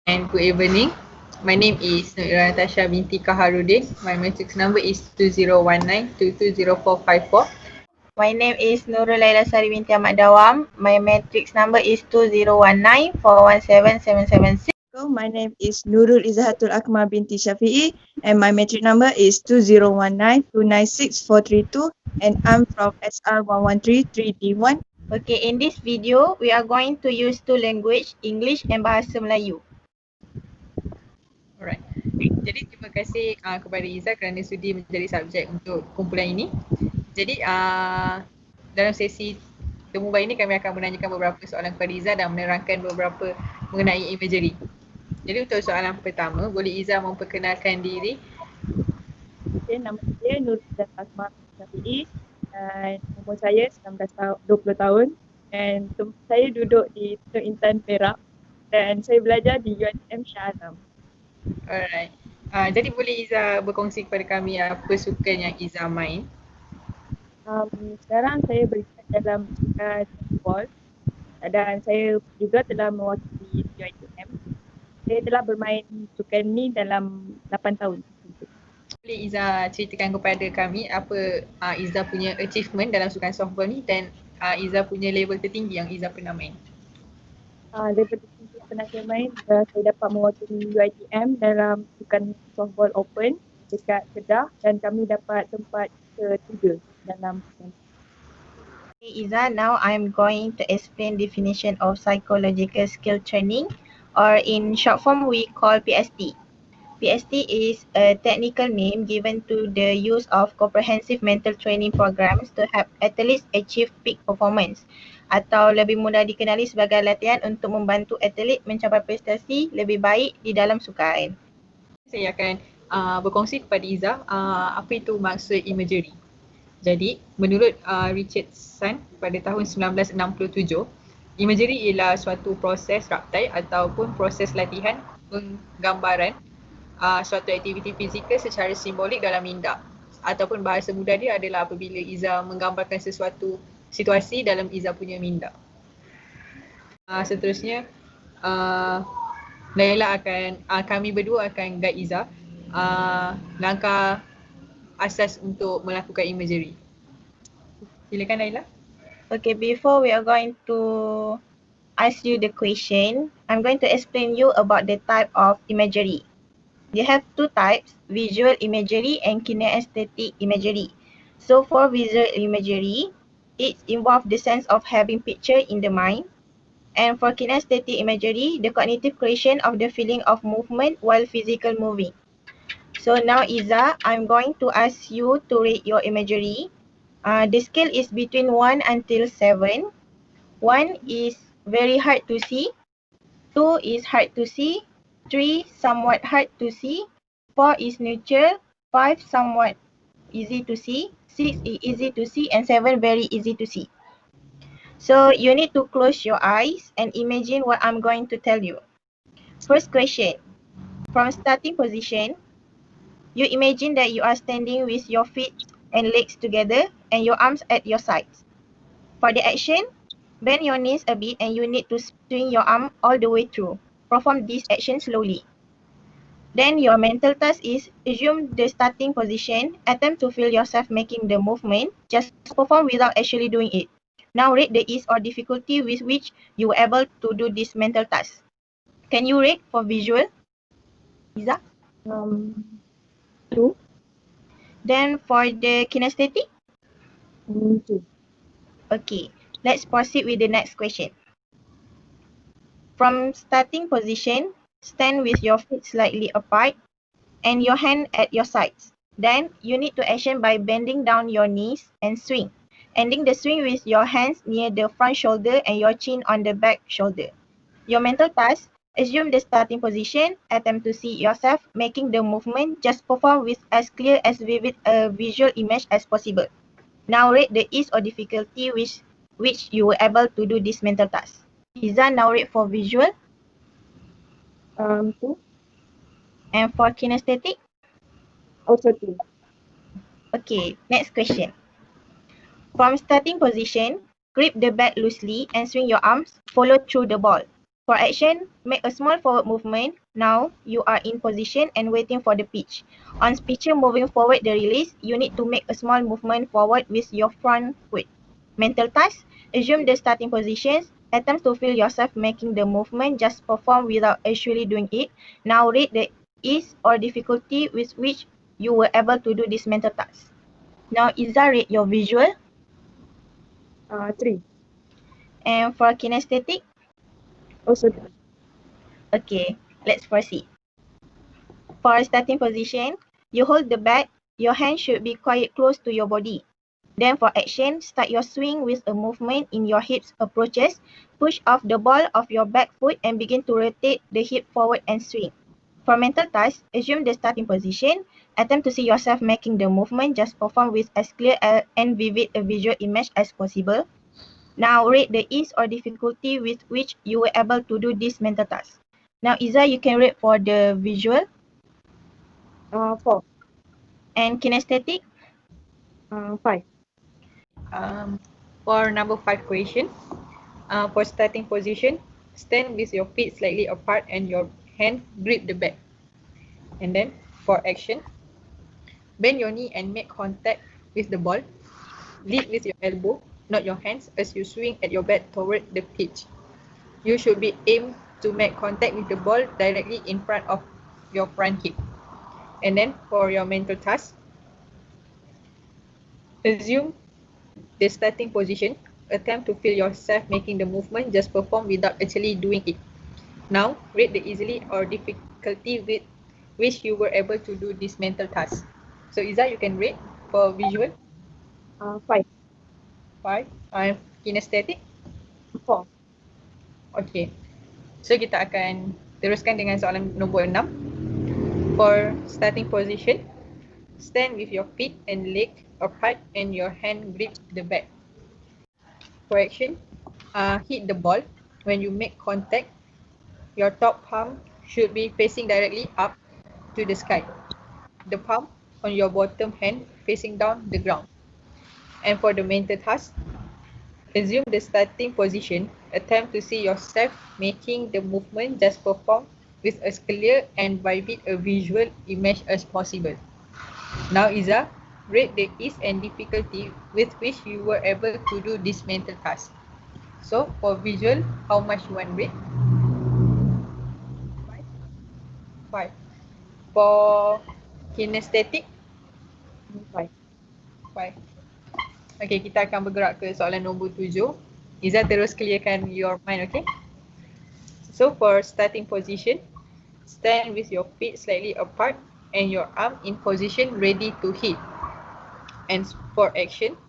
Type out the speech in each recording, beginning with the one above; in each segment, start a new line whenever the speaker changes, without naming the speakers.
And good evening. My name is Natasha binti Kaharudin. My matrix number is 2019220454.
My name is Nurul Laila Sari binti Ahmad Dawam. My matrix number is 2019417776.
My name is Nurul Izahatul Akmal binti Syafi'i and my matric number is 2019296432 and I'm from SR1133D1.
Okay, in this video, we are going to use two language, English and Bahasa Melayu.
Alright. Jadi terima kasih kepada Izzah kerana sudi menjadi subjek untuk kumpulan ini. Jadi dalam sesi temu bayi ini kami akan menanyakan beberapa soalan kepada Izzah dan menerangkan beberapa mengenai imagery. Jadi untuk soalan pertama, boleh Izzah memperkenalkan diri?
Okay, nama saya Nurul Izahatul Akmal binti Syafi'i dan umur saya 20 tahun dan saya duduk di Tun Intan Perak dan saya belajar di UiTM Shah Alam.
Alright. Jadi boleh Izzah berkongsi kepada kami apa sukan yang Izzah main?
Sekarang saya berada dalam sukan softball dan saya juga telah mewakili UiTM. Saya telah bermain sukan ni dalam 8 tahun.
Boleh Izzah ceritakan kepada kami apa Izzah punya achievement dalam sukan softball ni dan Izzah punya level tertinggi yang Izzah pernah main?
Level tertinggi pernah saya main, saya dapat mewakili UiTM dalam sukan softball open dekat Kedah dan kami dapat tempat ketiga dalam sukan.
Okay, Iza, now I'm going to explain definition of psychological skill training, or in short form we call PST. PST is a technical name given to the use of comprehensive mental training programs to help athletes achieve peak performance, atau lebih mudah dikenali sebagai latihan untuk membantu atlet mencapai prestasi lebih baik di dalam sukan.
Saya akan berkongsi kepada Izzah apa itu maksud imagery. Jadi, menurut Richardson pada tahun 1967, imagery ialah suatu proses raptai ataupun proses latihan penggambaran suatu aktiviti fizikal secara simbolik dalam minda. Ataupun bahasa mudah dia adalah apabila Izzah menggambarkan sesuatu situasi dalam Izzah punya minda. Seterusnya, Laila kami berdua akan guide Izzah langkah asas untuk melakukan imagery. Silakan Laila.
Okay, before we are going to ask you the question, I'm going to explain you about the type of imagery. They have two types, visual imagery and kinesthetic imagery. So for visual imagery, it involves the sense of having picture in the mind. And for kinesthetic imagery, the cognitive creation of the feeling of movement while physical moving. So now Iza, I'm going to ask you to rate your imagery. The scale is between 1 until 7. 1 is very hard to see. 2 is hard to see. 3 somewhat hard to see. 4 is neutral. 5 somewhat easy to see. 6 is easy to see and 7 very easy to see. So you need to close your eyes and imagine what I'm going to tell you. First question. From starting position, you imagine that you are standing with your feet and legs together and your arms at your sides. For the action, bend your knees a bit and you need to swing your arm all the way through. Perform this action slowly. Then your mental task is assume the starting position, attempt to feel yourself making the movement, just perform without actually doing it. Now rate the ease or difficulty with which you were able to do this mental task. Can you rate for visual? Iza?
2.
Then for the kinesthetic?
2.
Okay, let's proceed with the next question. From starting position, stand with your feet slightly apart and your hand at your sides. Then you need to action by bending down your knees and swing. Ending the swing with your hands near the front shoulder and your chin on the back shoulder. Your mental task, assume the starting position, attempt to see yourself making the movement, just perform with as clear as vivid a visual image as possible. Now rate the ease or difficulty with which you were able to do this mental task. Iza, now rate for visual.
2.
And for kinesthetic?
Also 2.
Okay, next question. From starting position, grip the bat loosely and swing your arms, follow through the ball. For action, make a small forward movement. Now you are in position and waiting for the pitch. On pitcher moving forward the release, you need to make a small movement forward with your front foot. Mental task, assume the starting positions. Attempt to feel yourself making the movement, just perform without actually doing it. Now rate the ease or difficulty with which you were able to do this mental task. Now Iza, rate your visual.
3.
And for kinesthetic,
Also 3.
okay, let's proceed. For starting position, you hold the bat, your hand should be quite close to your body. Then for action, start your swing with a movement in your hips approaches, push off the ball of your back foot and begin to rotate the hip forward and swing. For mental task, assume the starting position, attempt to see yourself making the movement, just perform with as clear and vivid a visual image as possible. Now rate the ease or difficulty with which you were able to do this mental task. Now Iza, you can rate for the visual
4.
and kinesthetic.
5.
For number 5 question, for starting position, stand with your feet slightly apart and your hand grip the bat. And then for action, bend your knee and make contact with the ball. Lead with your elbow, not your hands, as you swing at your bat toward the pitch. You should be aimed to make contact with the ball directly in front of your front hip. And then for your mental task, assume the starting position, attempt to feel yourself making the movement, just perform without actually doing it. Now, rate the easily or difficulty with which you were able to do this mental task. So Iza, you can rate for visual
5.
5 and kinesthetic.
4.
Okay, so kita akan teruskan dengan soalan nombor 6. For starting position, stand with your feet and leg apart and your hand grip the bat. For action, hit the ball. When you make contact, your top palm should be facing directly up to the sky. The palm on your bottom hand facing down the ground. And for the mental task, assume the starting position, attempt to see yourself making the movement, just perform with as clear and vivid a visual image as possible. Now Iza, rate the ease and difficulty with which you were able to do this mental task. So for visual, how much you want rate? 5. For kinesthetic,
5.
5. Okay, kita akan bergerak ke soalan nombor 7. Iza terus clearkan your mind, okay? So for starting position, stand with your feet slightly apart and your arm in position ready to hit. And for action,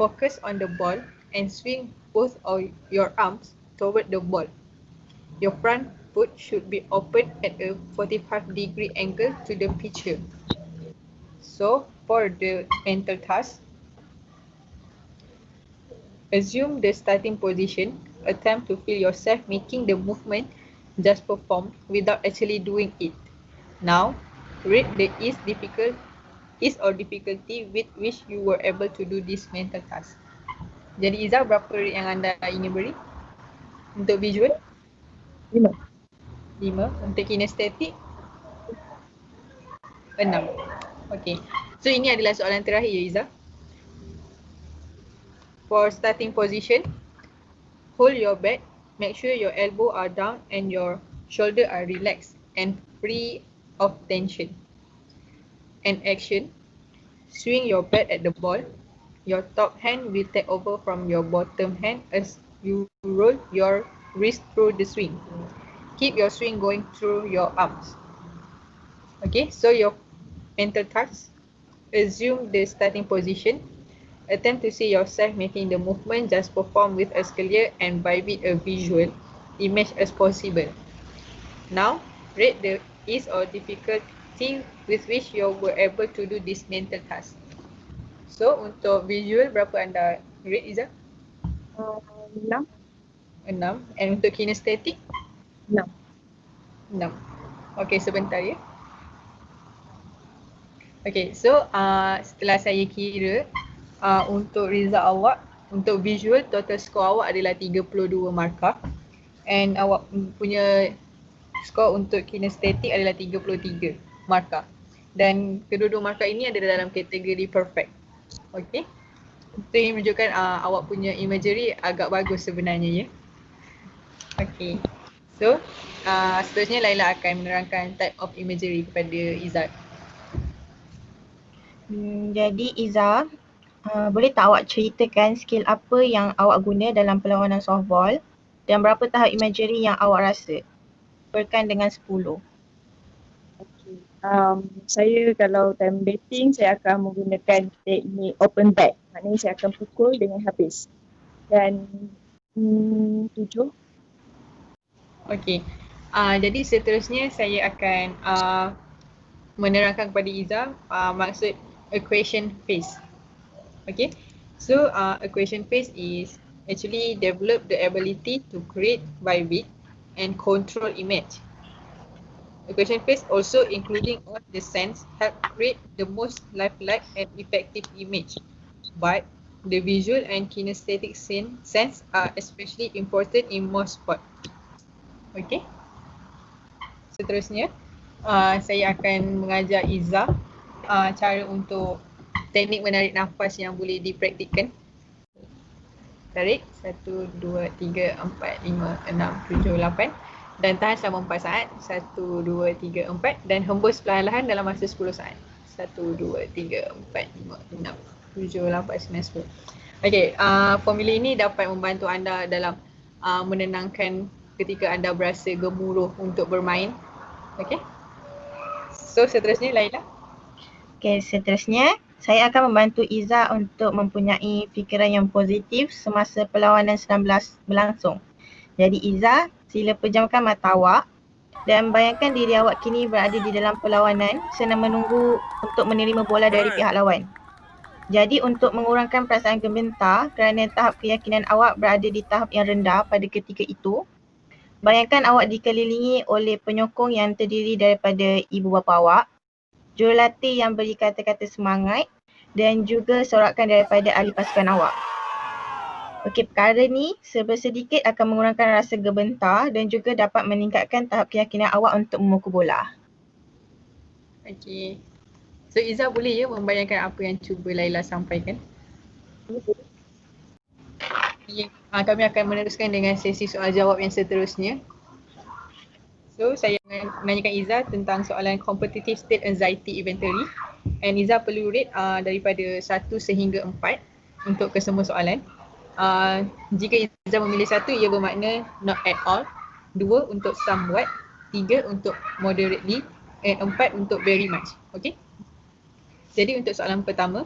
focus on the ball and swing both of your arms toward the ball. Your front foot should be open at a 45-degree angle to the pitcher. So for the mental task, assume the starting position, attempt to feel yourself making the movement, just perform without actually doing it. Now, rate the ease or difficulty with which you were able to do this mental task. Jadi Iza, berapa rate yang anda ingin beri? Untuk visual?
5.
5. Untuk kinesthetik? 6. Okay. So ini adalah soalan terakhir ya Iza. For starting position, hold your bat, make sure your elbow are down and your shoulder are relaxed and free of tension. And action, swing your bat at the ball. Your top hand will take over from your bottom hand as you roll your wrist through the swing. Keep your swing going through your arms. Okay, so your mental task, assume the starting position, attempt to see yourself making the movement, just perform with as clear and vivid a visual image as possible. Now, rate the ease or difficulty with which you were able to do this mental task. So, untuk visual, berapa anda rate Iza?
6.
6. And untuk kinesthetic?
6.
6. Okay, sebentar ya. Okay, so setelah saya kira untuk result awak, Untuk visual, total score awak adalah 32 markah. And awak punya skor untuk kinestetik adalah 33 markah. Dan kedua-dua markah ini ada dalam kategori perfect. Okay. Itu yang menunjukkan awak punya imagery agak bagus sebenarnya ya. Okay. So, seterusnya Laila akan menerangkan type of imagery kepada Izzat.
Jadi Iza, boleh tak awak ceritakan skill apa yang awak guna dalam perlawanan softball dan berapa tahap imagery yang awak rasa? Berkan dengan 10.
Okay. Saya kalau time batting, saya akan menggunakan teknik open bat. Maknanya saya akan pukul dengan habis. Dan 7.
Okay. Jadi seterusnya saya akan menerangkan kepada Iza maksud equation phase. Okay. So equation phase is actually develop the ability to create by bit and control image. Equation phase also including all the sense help create the most lifelike and effective image. But the visual and kinesthetic sense are especially important in most sport. Okay. Seterusnya, saya akan mengajar Iza cara untuk teknik menarik nafas yang boleh dipraktikkan. Tarik 1, 2, 3, 4, 5, 6, 7, 8 dan tahan selama 4 saat. 1, 2, 3, 4 dan hembus perlahan-lahan dalam masa 10 saat. 1, 2, 3, 4, 5, 6, 7, 8, 9, 10. Okay, formula ini dapat membantu anda dalam menenangkan ketika anda berasa gemuruh untuk bermain. Okay. So seterusnya Laila.
Okay, seterusnya saya akan membantu Iza untuk mempunyai fikiran yang positif semasa perlawanan sedang berlangsung. Jadi Iza, sila pejamkan mata awak dan bayangkan diri awak kini berada di dalam perlawanan senang menunggu untuk menerima bola dari pihak lawan. Jadi untuk mengurangkan perasaan gembira kerana tahap keyakinan awak berada di tahap yang rendah pada ketika itu, bayangkan awak dikelilingi oleh penyokong yang terdiri daripada ibu bapa awak, jurulatih yang beri kata-kata semangat dan juga sorakan daripada ahli pasukan awak. Okey, perkara ni sedikit akan mengurangkan rasa gebentar dan juga dapat meningkatkan tahap keyakinan awak untuk memukul bola.
Okay. So Iza boleh ya membayangkan apa yang cuba Laila sampaikan? Kami akan meneruskan dengan sesi soal jawab yang seterusnya. So saya menanyakan Iza tentang soalan competitive state anxiety inventory. And Iza perlu rate daripada 1 sehingga 4 untuk kesemua soalan. Jika Iza memilih 1, ia bermakna not at all. 2 untuk somewhat. 3 untuk moderately. And 4 untuk very much. Okay. Jadi untuk soalan pertama,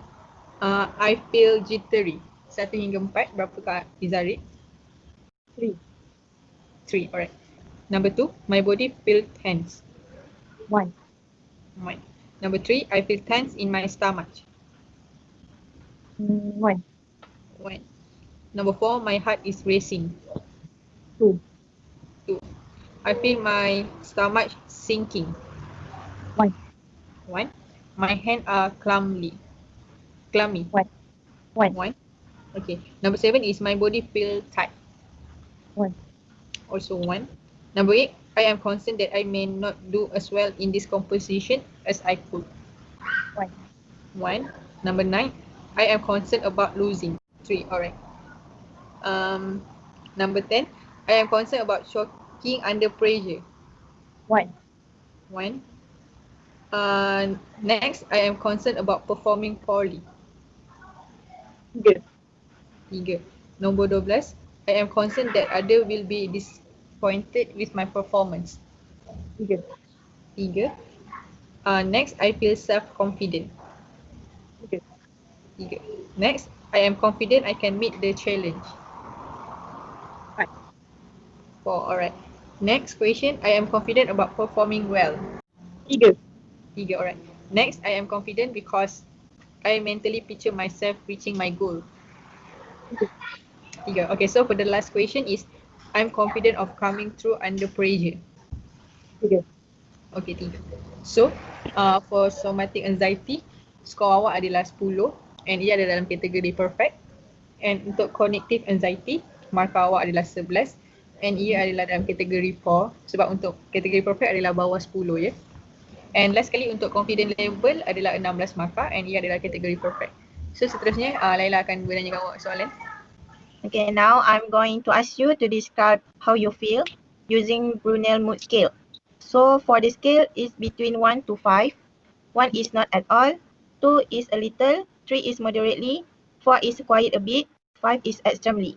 I feel jittery. 1 hingga 4, berapakah Iza rate?
3.
3, alright. Number 2, my body feel tense.
1.
1. Number 3, I feel tense in my stomach.
1.
1. Number 4, my heart is racing.
2.
2. I feel my stomach sinking.
1.
1. My hands are clammy.
1.
1. Okay. Number 7 is my body feel tight.
1.
Also 1. Number 8, I am concerned that I may not do as well in this composition as I could.
1.
1. Number 9, I am concerned about losing. 3, alright. Number 10, I am concerned about choking under pressure.
1.
1. Next, I am concerned about performing poorly.
3.
3. Nombor 12, I am concerned that others will be disappointed with my performance.
3.
3. Next, I feel self-confident.
3.
3. Next, I am confident I can meet the challenge.
5.
4. Alright. Next question, I am confident about performing well.
3.
3. Alright. Next, I am confident because I mentally picture myself reaching my goal. 3. Okay, so for the last question is, I'm confident of coming through under pressure.
3.
Okay, 3. So, for somatic anxiety, skor awak adalah 10 and ia ada dalam kategori perfect. And untuk cognitive anxiety, markah awak adalah 11 and ia adalah dalam kategori poor sebab untuk kategori perfect adalah bawah 10 ya. And last sekali untuk confident level adalah 16 markah and ia adalah kategori perfect. So seterusnya Laila akan menanyakan awak soalan.
Okay, now I'm going to ask you to describe how you feel using Brunel mood scale. So for the scale is between 1 to 5. 1 is not at all, 2 is a little, 3 is moderately, 4 is quite a bit, 5 is extremely.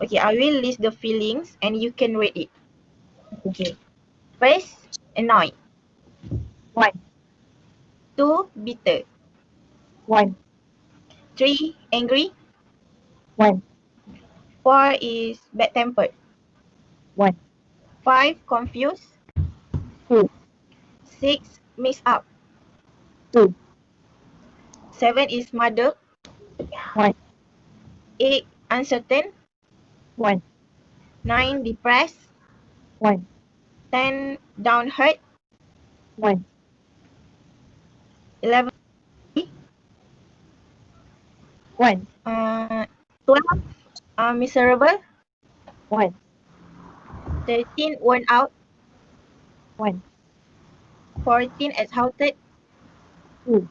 Okay, I will list the feelings and you can rate it. Okay. First, annoyed.
1.
2, bitter.
1.
3, angry.
1.
4 is bad-tempered.
1.
5, confused.
2.
6, mixed up.
2.
7 is muddled.
1.
8, uncertain.
1.
9, depressed.
1.
10, downhurt.
1.
11,
1.
12, miserable.
1.
13, worn out.
1.
14, exhausted.
2.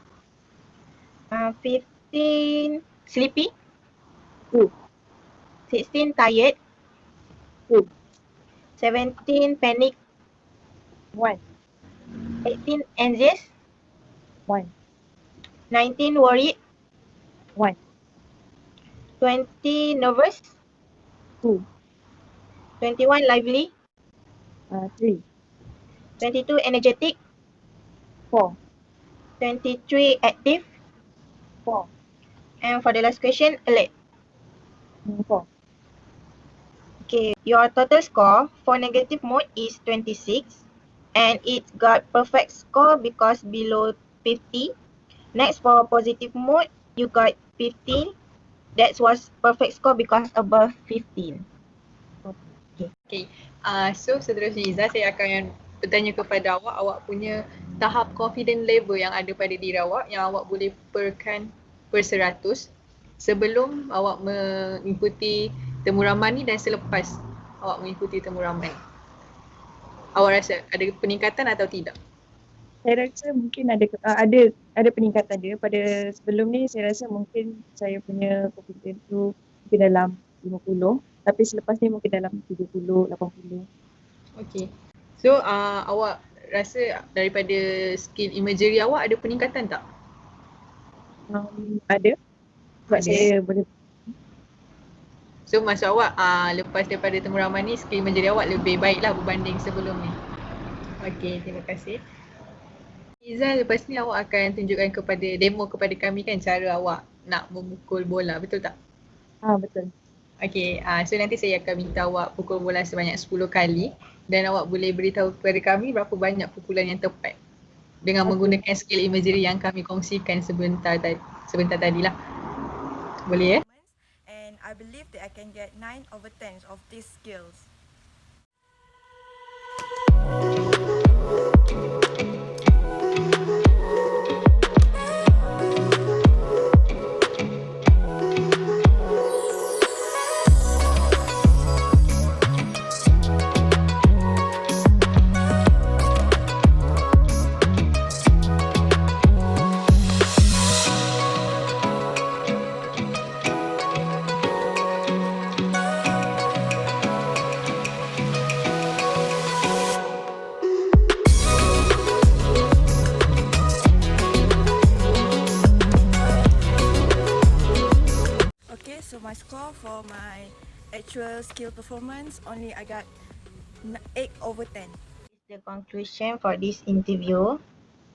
15, sleepy.
2.
16, tired.
2.
17, panic.
1.
18, anxious.
1.
19, worried.
1.
20, nervous.
2.
21, lively.
3.
22, energetic.
4.
23, active.
4.
And for the last question, alert.
4.
Okay, your total score for negative mode is 26 and it got perfect score because below 50. Next, for positive mode, you got 15. That was perfect score because above 15.
Okay. So seterusnya Izzah, saya akan bertanya kepada awak punya tahap confident level yang ada pada diri awak yang awak boleh perkan per 100 sebelum awak mengikuti temu ramah ni dan selepas awak mengikuti temu ramah ni. Awak rasa ada peningkatan atau tidak?
Saya rasa mungkin ada peningkatan dia. Pada sebelum ni saya rasa mungkin saya punya confidence tu mungkin dalam 50, tapi selepas ni mungkin dalam 70, 80.
Okay. So awak rasa daripada skill imagery awak ada peningkatan tak?
Ada. Sebab
Ada.
saya boleh.
So maksud awak lepas daripada temu ramah ni skill imagery awak lebih baik lah berbanding sebelum ni. Okay, terima kasih. Izzah, lepas ni awak akan tunjukkan demo kepada kami kan cara awak nak memukul bola, betul tak?
Betul.
Okay, so nanti saya akan minta awak pukul bola sebanyak 10 kali dan awak boleh beritahu kepada kami berapa banyak pukulan yang tepat dengan menggunakan skill imagery yang kami kongsikan sebentar tadi lah. Boleh ya?
And I believe that I can get 9/10 of these skills. Okay, so my score for my actual skill performance, only I got 8/10.
The conclusion for this interview.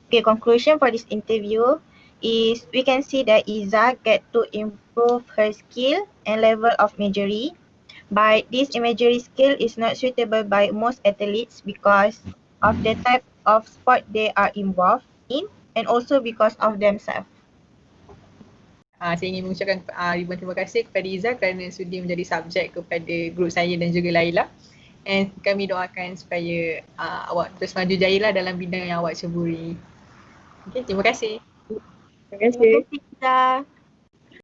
Okay, conclusion for this interview is we can see that Izzah get to improve her skill and level of imagery. But this imagery skill is not suitable by most athletes because of the type of sport they are involved in and also because of themselves.
Saya ingin mengucapkan ribuan terima kasih kepada Izzah kerana sudi menjadi subjek kepada grup saya dan juga Laila. And kami doakan supaya awak terus maju jaya lah dalam bidang yang awak ceburi. Okay, terima kasih.
Terima kasih.
Terima kasih, Izzah.